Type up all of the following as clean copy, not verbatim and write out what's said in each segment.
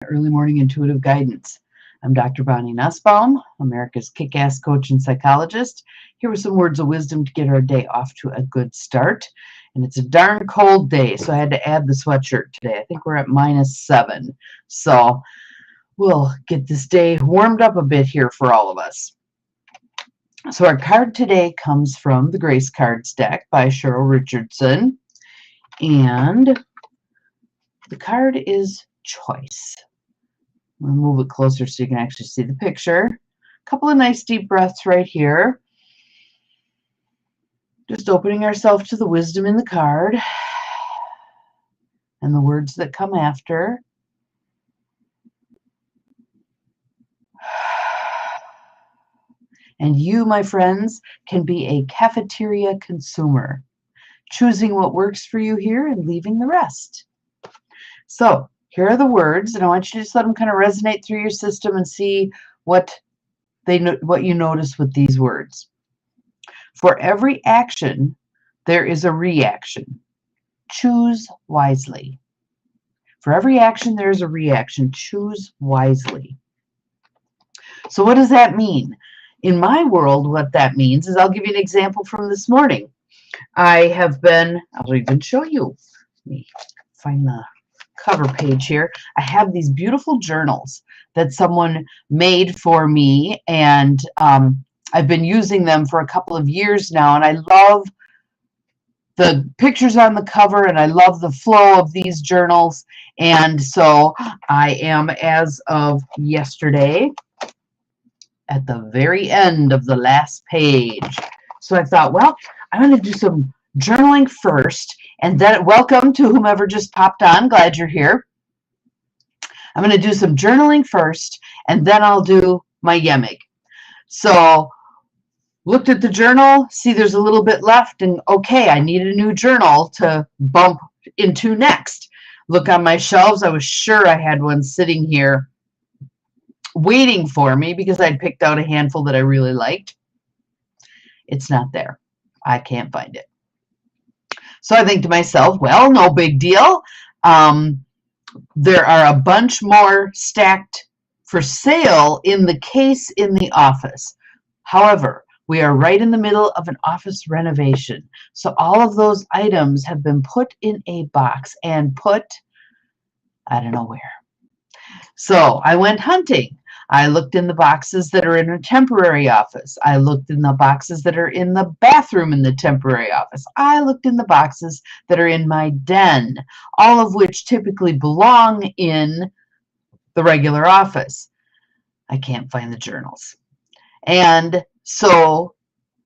Early Morning Intuitive Guidance. I'm Dr. Bonnie Nussbaum, America's kick-ass coach and psychologist, here with some words of wisdom to get our day off to a good start. And it's a darn cold day, so I had to add the sweatshirt today. I think we're at -7. So we'll get this day warmed up a bit here for all of us. So our card today comes from the Grace Cards deck by Cheryl Richardson. And the card is Choice. I'm going to move it closer so you can actually see the picture. A couple of nice deep breaths right here. Just opening ourselves to the wisdom in the card and the words that come after. And you, my friends, can be a cafeteria consumer, choosing what works for you here and leaving the rest. So here are the words, and I want you to just let them kind of resonate through your system and see what you notice with these words. For every action, there is a reaction. Choose wisely. For every action, there is a reaction. Choose wisely. So what does that mean? In my world, what that means is, I'll give you an example from this morning. I'll even show you. Let me find the cover page here. I have these beautiful journals that someone made for me, and I've been using them for a couple of years now, and I love the pictures on the cover, and I love the flow of these journals. And so I am, as of yesterday, at the very end of the last page. So I thought, well, I'm going to do some journaling first, and then welcome to whomever just popped on. Glad you're here. I'm going to do some journaling first, and then I'll do my YEMIG. So looked at the journal, see there's a little bit left, and okay, I need a new journal to bump into next. Look on my shelves. I was sure I had one sitting here waiting for me because I'd picked out a handful that I really liked. It's not there. I can't find it. So I think to myself, well, no big deal. There are a bunch more stacked for sale in the case in the office. However, we are right in the middle of an office renovation. So all of those items have been put in a box and put, I don't know where. So I went hunting. I looked in the boxes that are in a temporary office. I looked in the boxes that are in the bathroom in the temporary office. I looked in the boxes that are in my den, all of which typically belong in the regular office. I can't find the journals. And so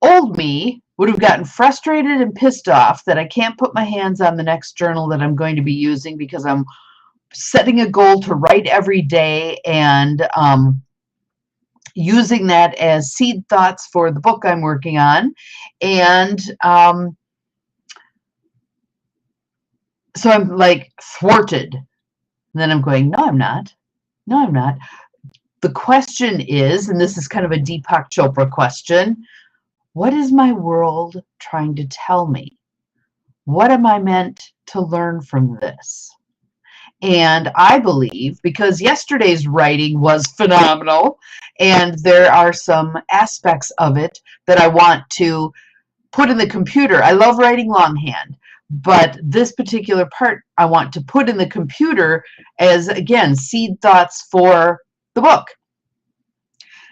old me would have gotten frustrated and pissed off that I can't put my hands on the next journal that I'm going to be using because I'm setting a goal to write every day and using that as seed thoughts for the book I'm working on. And so I'm like thwarted. And then I'm going, no, I'm not. No, I'm not. The question is, and this is kind of a Deepak Chopra question, what is my world trying to tell me? What am I meant to learn from this? And I believe, because yesterday's writing was phenomenal, and there are some aspects of it that I want to put in the computer. I love writing longhand, but this particular part I want to put in the computer as, again, seed thoughts for the book.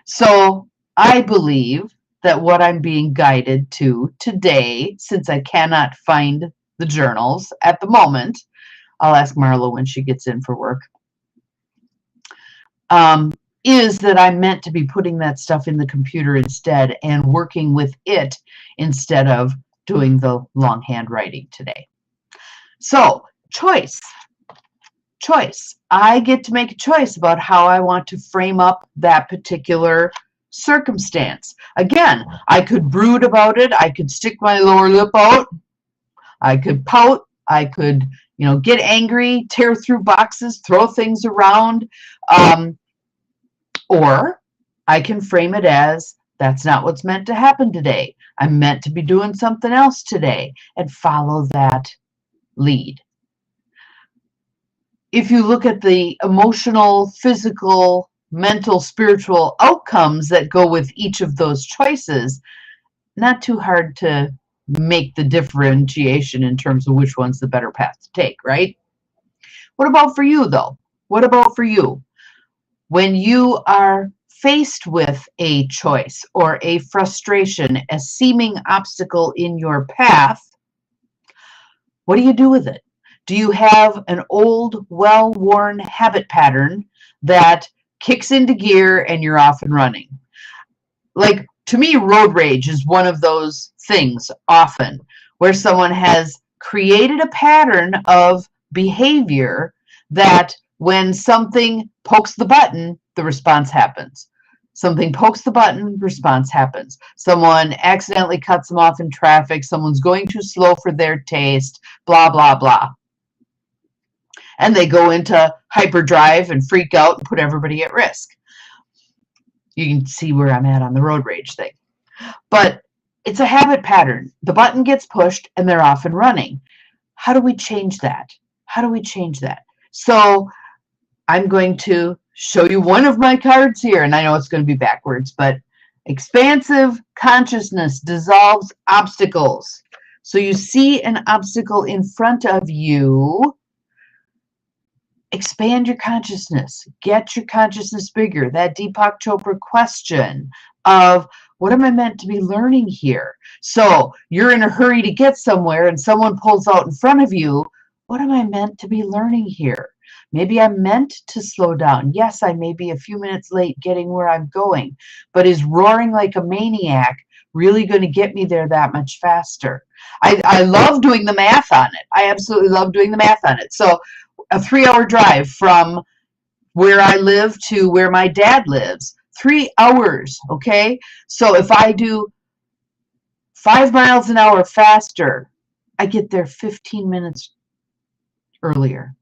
So I believe that what I'm being guided to today, since I cannot find the journals at the moment, I'll ask Marla when she gets in for work, is that I'm meant to be putting that stuff in the computer instead and working with it instead of doing the longhand writing today. So, choice. Choice. I get to make a choice about how I want to frame up that particular circumstance. Again, I could brood about it. I could stick my lower lip out. I could pout. I could, get angry, tear through boxes, throw things around. Or I can frame it as, that's not what's meant to happen today. I'm meant to be doing something else today, and follow that lead. if you look at the emotional, physical, mental, spiritual outcomes that go with each of those choices, not too hard to make the differentiation in terms of which one's the better path to take, right? What about for you, though? What about for you? When you are faced with a choice or a frustration, a seeming obstacle in your path, what do you do with it? Do you have an old, well-worn habit pattern that kicks into gear and you're off and running? Like, to me, road rage is one of those things often where someone has created a pattern of behavior that when something pokes the button, the response happens. Something pokes the button, response happens. Someone accidentally cuts them off in traffic. Someone's going too slow for their taste, blah, blah, blah. And they go into hyperdrive and freak out and put everybody at risk. You can see where I'm at on the road rage thing. But it's a habit pattern. The button gets pushed and they're off and running. How do we change that? How do we change that? So I'm going to show you one of my cards here, and I know it's going to be backwards, but expansive consciousness dissolves obstacles. So you see an obstacle in front of you, expand your consciousness, get your consciousness bigger. That Deepak Chopra question of, what am I meant to be learning here? So you're in a hurry to get somewhere and someone pulls out in front of you. What am I meant to be learning here? Maybe I'm meant to slow down. Yes, I may be a few minutes late getting where I'm going, but is roaring like a maniac really going to get me there that much faster? I love doing the math on it. I absolutely love doing the math on it. So a 3-hour drive from where I live to where my dad lives, 3 hours, okay? So if I do 5 miles an hour faster, I get there 15 minutes earlier.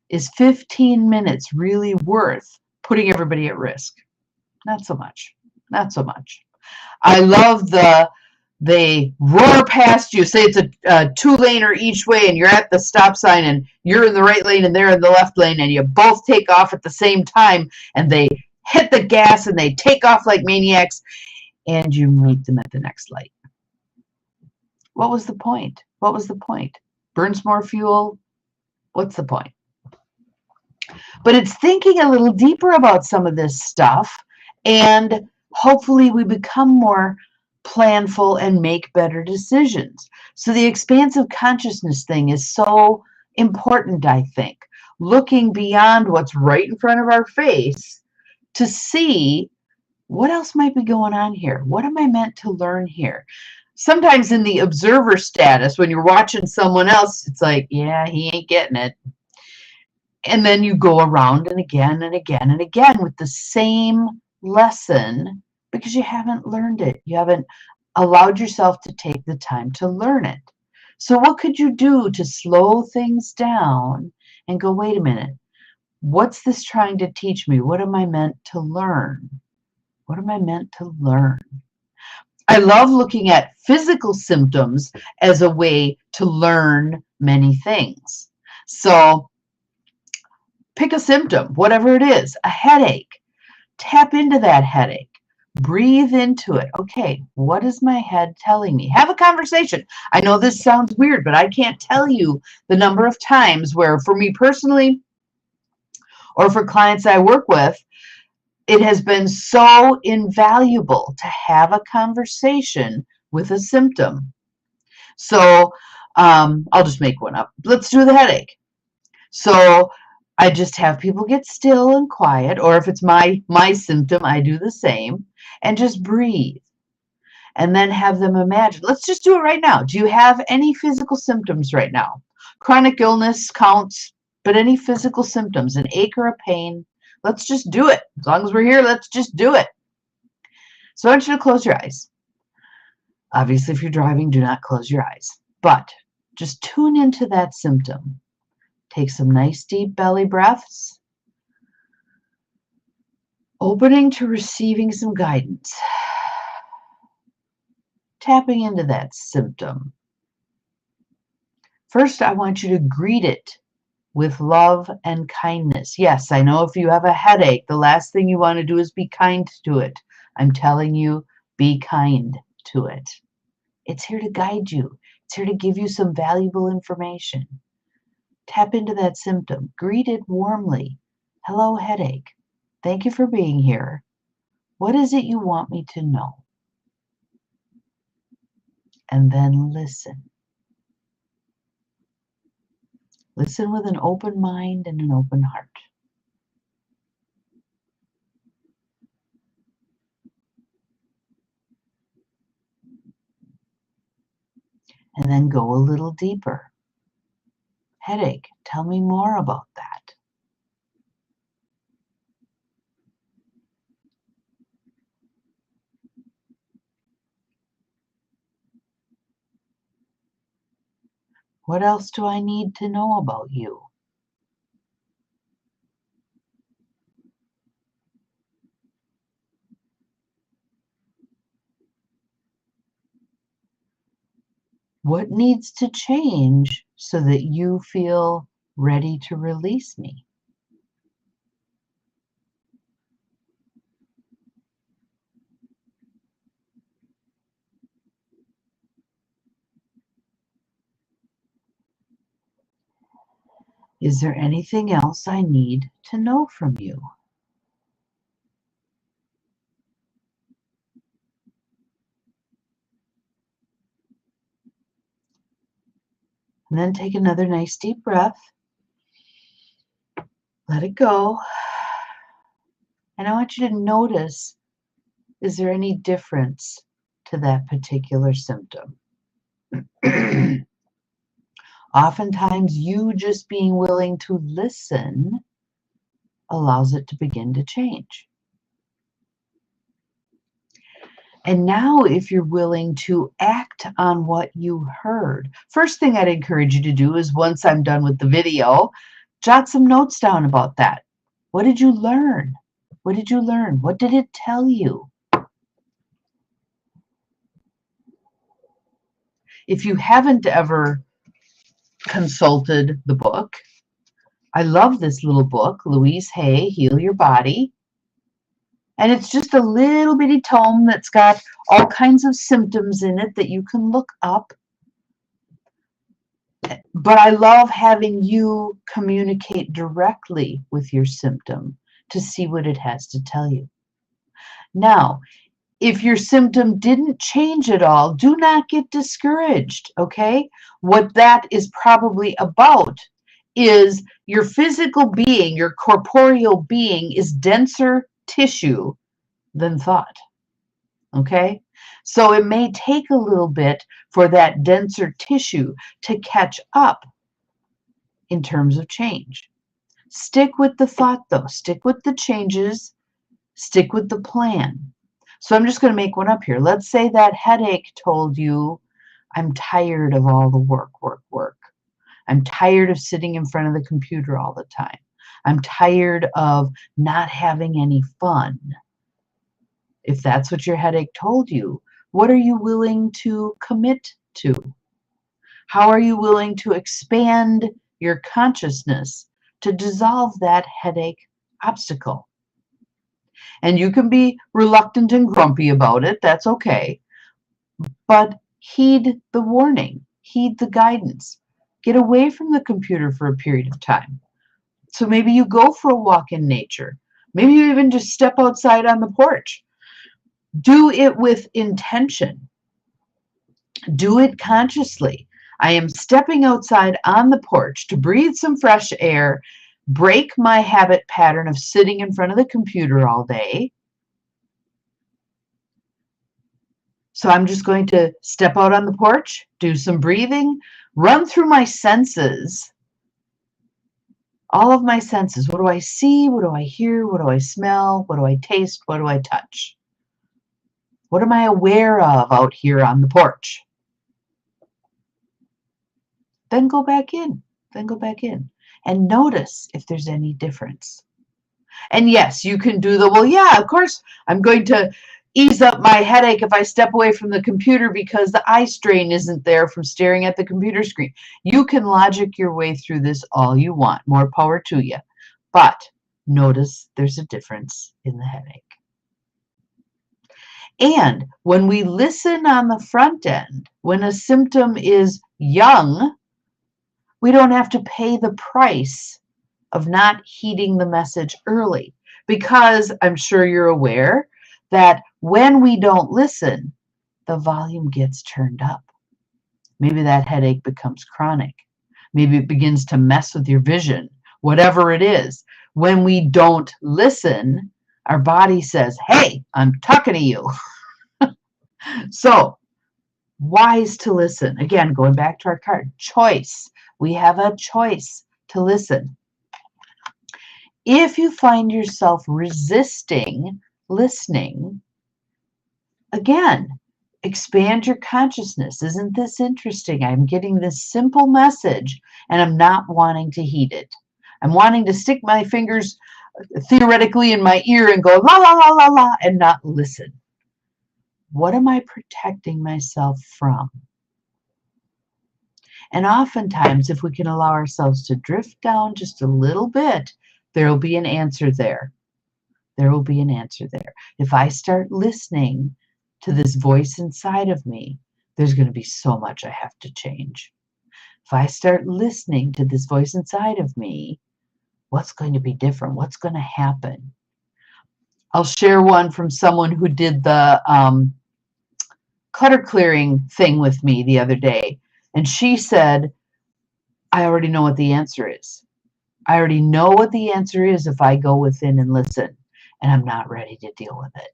Is 15 minutes really worth putting everybody at risk? Not so much. Not so much. I love they roar past you. Say it's a 2-laner each way and you're at the stop sign and you're in the right lane and they're in the left lane and you both take off at the same time and they hit the gas and they take off like maniacs and you meet them at the next light. What was the point? What was the point? Burns more fuel? What's the point? But it's thinking a little deeper about some of this stuff, and hopefully we become more planful and make better decisions. So the expansive consciousness thing is so important, I think. Looking beyond what's right in front of our face to see what else might be going on here. What am I meant to learn here? Sometimes in the observer status, when you're watching someone else, it's like, yeah, he ain't getting it. And then you go around and again and again and again with the same lesson because you haven't learned it. You haven't allowed yourself to take the time to learn it. So what could you do to slow things down and go, wait a minute, what's this trying to teach me? What am I meant to learn? What am I meant to learn? I love looking at physical symptoms as a way to learn many things. So pick a symptom, whatever it is, a headache. Tap into that headache. Breathe into it. Okay, what is my head telling me? Have a conversation. I know this sounds weird, but I can't tell you the number of times where, for me personally, or for clients I work with, it has been so invaluable to have a conversation with a symptom. So I'll just make one up. Let's do the headache. So I just have people get still and quiet, or if it's my symptom, I do the same, and just breathe. And then have them imagine. Let's just do it right now. Do you have any physical symptoms right now? Chronic illness counts, but any physical symptoms, an ache or a pain, let's just do it. As long as we're here, let's just do it. So I want you to close your eyes. Obviously, if you're driving, do not close your eyes. But just tune into that symptom. Take some nice deep belly breaths. Opening to receiving some guidance. Tapping into that symptom. First, I want you to greet it with love and kindness. Yes, I know if you have a headache, the last thing you want to do is be kind to it. I'm telling you, be kind to it. It's here to guide you. It's here to give you some valuable information. Tap into that symptom. Greet it warmly. Hello, headache. Thank you for being here. What is it you want me to know? And then listen. Listen with an open mind and an open heart. And then go a little deeper. Headache, tell me more about that. What else do I need to know about you? What needs to change so that you feel ready to release me? Is there anything else I need to know from you? And then take another nice deep breath. Let it go. And I want you to notice, is there any difference to that particular symptom? Oftentimes, you just being willing to listen allows it to begin to change. And now, if you're willing to act on what you heard, first thing I'd encourage you to do is, once I'm done with the video, jot some notes down about that. What did you learn? What did you learn? What did it tell you? If you haven't ever consulted the book, I love this little book, Louise Hay, Heal Your Body. And it's just a little bitty tome that's got all kinds of symptoms in it that you can look up. But I love having you communicate directly with your symptom to see what it has to tell you. Now, if your symptom didn't change at all, do not get discouraged, okay? What that is probably about is your physical being, your corporeal being is denser tissue than thought, okay? So it may take a little bit for that denser tissue to catch up in terms of change. Stick with the thought though, stick with the changes, stick with the plan. So I'm just going to make one up here. Let's say that headache told you, I'm tired of all the work. I'm tired of sitting in front of the computer all the time. I'm tired of not having any fun. If that's what your headache told you, what are you willing to commit to? How are you willing to expand your consciousness to dissolve that headache obstacle? And you can be reluctant and grumpy about it. That's okay. But heed the warning. Heed the guidance. Get away from the computer for a period of time. So maybe you go for a walk in nature. Maybe you even just step outside on the porch. Do it with intention. Do it consciously. I am stepping outside on the porch to breathe some fresh air, break my habit pattern of sitting in front of the computer all day. So I'm just going to step out on the porch, do some breathing, run through my senses, all of my senses. What do I see? What do I hear? What do I smell? What do I taste? What do I touch? What am I aware of out here on the porch? Then go back in. Then go back in. And notice if there's any difference. And yes, you can do the, well, yeah, of course, I'm going to ease up my headache if I step away from the computer because the eye strain isn't there from staring at the computer screen. You can logic your way through this all you want. More power to you. But notice there's a difference in the headache. And when we listen on the front end, when a symptom is young, we don't have to pay the price of not heeding the message early. Because I'm sure you're aware that when we don't listen, the volume gets turned up. Maybe that headache becomes chronic. Maybe it begins to mess with your vision, whatever it is. When we don't listen, our body says, hey, I'm talking to you. So, wise to listen. Again, going back to our card, choice. We have a choice to listen. If you find yourself resisting listening, again, expand your consciousness. Isn't this interesting? I'm getting this simple message and I'm not wanting to heed it. I'm wanting to stick my fingers theoretically in my ear and go la la la la la and not listen. What am I protecting myself from? And oftentimes, if we can allow ourselves to drift down just a little bit, there will be an answer there. There will be an answer there. If I start listening to this voice inside of me, there's going to be so much I have to change. If I start listening to this voice inside of me, what's going to be different? What's going to happen? I'll share one from someone who did the clutter clearing thing with me the other day. And she said, I already know what the answer is. I already know what the answer is if I go within and listen, and I'm not ready to deal with it.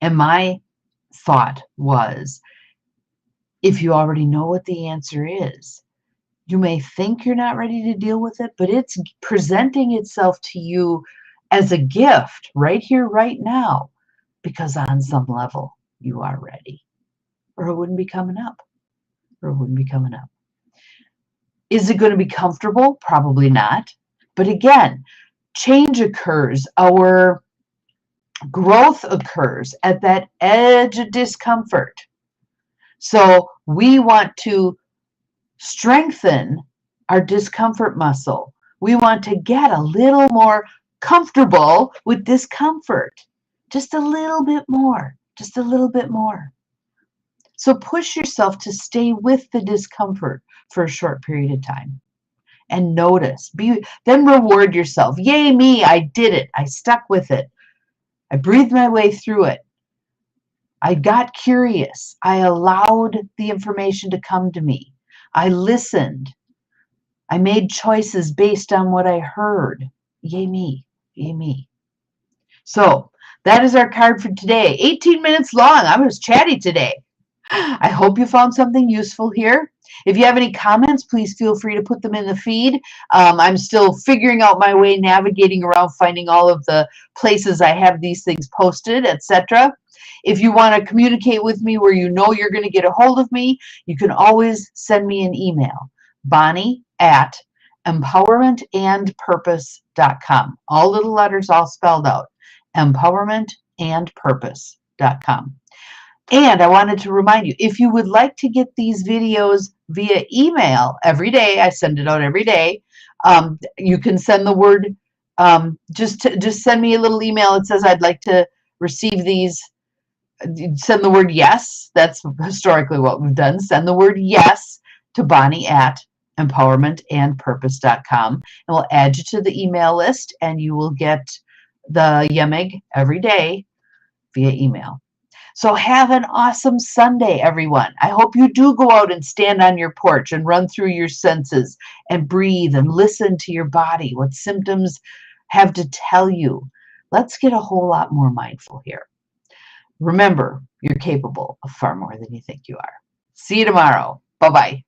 And my thought was, if you already know what the answer is, you may think you're not ready to deal with it, but it's presenting itself to you as a gift right here, right now, because on some level you are ready, or it wouldn't be coming up, Is it going to be comfortable? Probably not. But again, change occurs. Our growth occurs at that edge of discomfort. So we want to strengthen our discomfort muscle. We want to get a little more comfortable with discomfort. Just a little bit more. Just a little bit more. So push yourself to stay with the discomfort for a short period of time. And notice. Then reward yourself. Yay me, I did it. I stuck with it. I breathed my way through it. I got curious. I allowed the information to come to me. I listened. I made choices based on what I heard. Yay me. Yay me. So that is our card for today. 18 minutes long. I was chatty today. I hope you found something useful here. If you have any comments, please feel free to put them in the feed. I'm still figuring out my way, navigating around, finding all of the places I have these things posted, etc. If you want to communicate with me where you know you're going to get a hold of me, you can always send me an email, bonnie@empowermentandpurpose.com. All little letters, all spelled out, empowermentandpurpose.com. And I wanted to remind you, if you would like to get these videos via email every day, I send it out every day, you can send the word, just send me a little email that says I'd like to receive these. Send the word yes. That's historically what we've done. Send the word yes to bonnie@empowermentandpurpose.com, and we'll add you to the email list, and you will get the YEMIG every day via email. So have an awesome Sunday, everyone. I hope you do go out and stand on your porch and run through your senses and breathe and listen to your body, what symptoms have to tell you. Let's get a whole lot more mindful here. Remember, you're capable of far more than you think you are. See you tomorrow. Bye-bye.